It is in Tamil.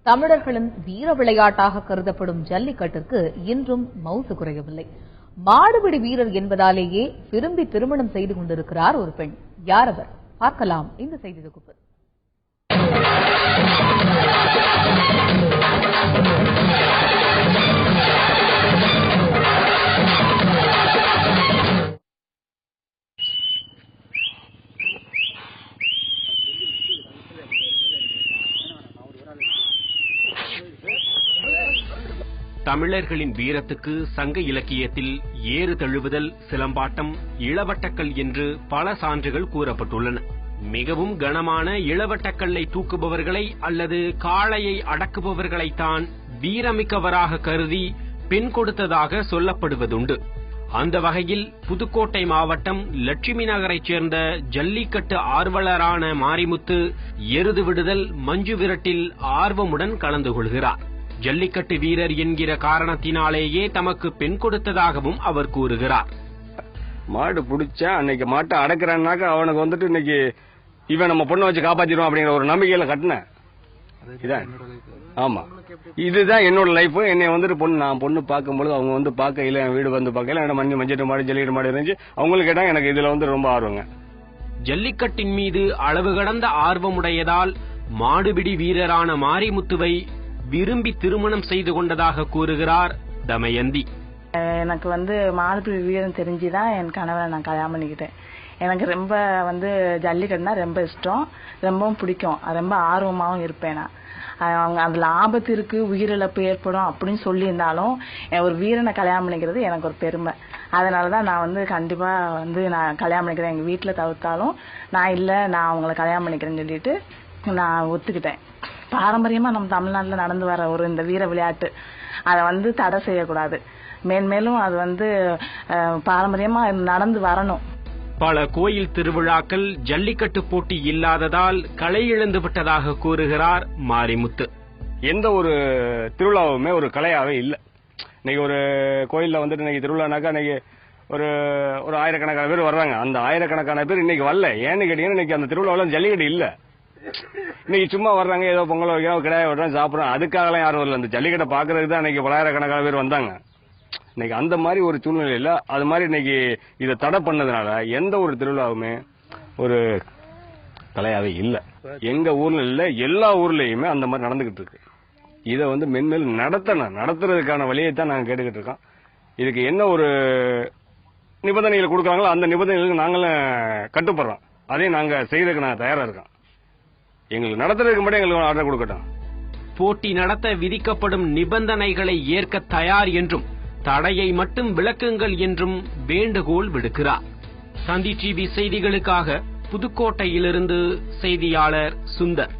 தமிழர்களின் வீர விளையாட்டாக கருதப்படும் ஜல்லிக்கட்டிற்கு இன்றும் மவுசு குறையவில்லை. மாடுபிடி வீரர் என்பதாலேயே விரும்பி திருமணம் செய்து கொண்டிருக்கிறார் ஒரு பெண். யார் அவர்? பார்க்கலாம் இந்த செய்தி தொகுப்பு. தமிழர்களின் வீரத்துக்கு சங்க இலக்கியத்தில் ஏறு தழுவுதல், சிலம்பாட்டம், இளவட்டக்கல் என்று பல சான்றுகள் கூறப்பட்டுள்ளன. மிகவும் கனமான இளவட்டக்கல்லை தூக்குபவர்களை அல்லது காளையை அடக்குபவர்களைத்தான் வீரமிக்கவராக கருதி பெண் கொடுத்ததாக சொல்லப்படுவதுண்டு. அந்த வகையில் புதுக்கோட்டை மாவட்டம் லட்சுமி நகரைச் சேர்ந்த ஜல்லிக்கட்டு ஆர்வலரான மாரிமுத்து எருது விடுதல், மஞ்சு விரட்டில் ஆர்வமுடன் கலந்து கொள்கிறார். ஜல்லிக்கட்டு வீரர் என்கிற காரணத்தினாலேயே தமக்கு பெண் கொடுத்ததாகவும் அவர் கூறுகிறார். மாடு பிடிச்சா அன்னைக்கு மாட்டை அடக்குறான்னாக்க அவனுக்கு வந்துட்டு இன்னைக்கு இவன் நம்ம பொண்ணை வச்சு காப்பாத்திடுவான் அப்படிங்கிற ஒரு நம்பிக்கையில கட்டினேன். இதான் ஆமா, இதுதான் என்னோட லைஃப். என்னை வந்துட்டு நான் பொண்ணு பார்க்கும்போது அவங்க வந்து பார்க்கல, என் வீடு வந்து பார்க்கல, மஞ்சட்டு மாடு ஜல்லிக்கட்டு மாடு இருந்துச்சு. அவங்களுக்கு கேட்டா எனக்கு இதுல வந்து ரொம்ப ஆர்வங்க. ஜல்லிக்கட்டின் மீது அளவு கடந்த ஆர்வமுடையதால் மாடுபிடி வீரரான மாரிமுத்துவை விரும்பி திருமணம் செய்து கொண்டதாக கூறுகிறார் தமயந்தி. எனக்கு வந்து மாடுபிடி வீரன் தெரிஞ்சுதான் என் கணவரை நான் கல்யாணம் பண்ணிக்கிட்டேன். எனக்கு ரொம்ப வந்து ஜல்லிக்கட்டுனா ரொம்ப இஷ்டம், ரொம்பவும் பிடிக்கும், ரொம்ப ஆர்வமாகவும் இருப்பேன். நான் அவங்க அதுல ஆபத்து இருக்கு, உயிரிழப்பு ஏற்படும் அப்படின்னு சொல்லியிருந்தாலும் ஒரு வீரனை கல்யாணம் பண்ணிக்கிறது எனக்கு ஒரு பெருமை. அதனாலதான் நான் வந்து கண்டிப்பா வந்து நான் கல்யாணம் பண்ணிக்கிறேன். எங்க வீட்டுல தவிர்த்தாலும் நான் இல்ல, நான் அவங்களை கல்யாணம் பண்ணிக்கிறேன்னு சொல்லிட்டு நான் ஒத்துக்கிட்டேன். பாரம்பரியமா நம்ம தமிழ்நாட்டில் நடந்து வர ஒரு இந்த வீர விளையாட்டு, அதை வந்து தடை செய்யக்கூடாது. மேன்மேலும் அது வந்து பாரம்பரியமா நடந்து வரணும். பல கோயில் திருவிழாக்கள் ஜல்லிக்கட்டு போட்டி இல்லாததால் களை இழந்து விட்டதாக கூறுகிறார் மாரிமுத்து. எந்த ஒரு திருவிழாவுமே ஒரு கலையாவே இல்ல. இன்னைக்கு ஒரு கோயில்ல வந்துட்டு இன்னைக்கு திருவிழானாக்கா இன்னைக்கு ஒரு ஆயிரக்கணக்கான பேர் வர்றாங்க. அந்த ஆயிரக்கணக்கான பேர் இன்னைக்கு வரல. ஏன்னு கேட்டீங்கன்னா இன்னைக்கு அந்த திருவிழாவில் ஜல்லிக்கட்டு இல்ல. இன்னைக்கு சும்மா வர்றாங்க, ஏதோ பொங்கல் வைக்கிறோம், கிடாய விடுறோம், சாப்பிடுறோம். அதுக்காகலாம் யாரும் வரல. அந்த ஜல்லிக்கட்டை பாக்குறதுக்கு தான் இன்னைக்கு பலாயிரக்கணக்கான பேர் வந்தாங்க. இன்னைக்கு அந்த மாதிரி ஒரு சூழ்நிலையில அது மாதிரி இன்னைக்கு இதை தடை பண்ணதுனால எந்த ஒரு திருவிழாவுமே ஒரு கலையாவே இல்ல. எங்க ஊர்ல இல்ல, எல்லா ஊர்லயுமே அந்த மாதிரி நடந்துகிட்டு இருக்கு. இதை வந்து மென்மேலும் நடத்துறதுக்கான வழியை தான் நாங்க கேட்டுக்கிட்டு இருக்கோம். இதுக்கு என்ன ஒரு நிபந்தனைகள் கொடுக்குறாங்களோ அந்த நிபந்தனைகளுக்கு நாங்களும் கட்டுப்படுறோம். அதையும் நாங்க செய்யறதுக்கு நாங்க தயாரா இருக்கோம். எங்களுக்கு நடத்துறதுக்கு மட்டும் எங்களுக்கு ஆர்டர் கொடுக்கட்டும். போட்டி நடத்த விதிக்கப்படும் நிபந்தனைகளை ஏற்க தயார் என்றும் தடையை மட்டும் விளக்குங்கள் என்றும் வேண்டுகோள் விடுக்கிறார். சந்தி டிவி செய்திகளுக்காக புதுக்கோட்டையிலிருந்து செய்தியாளர் சுந்தர்.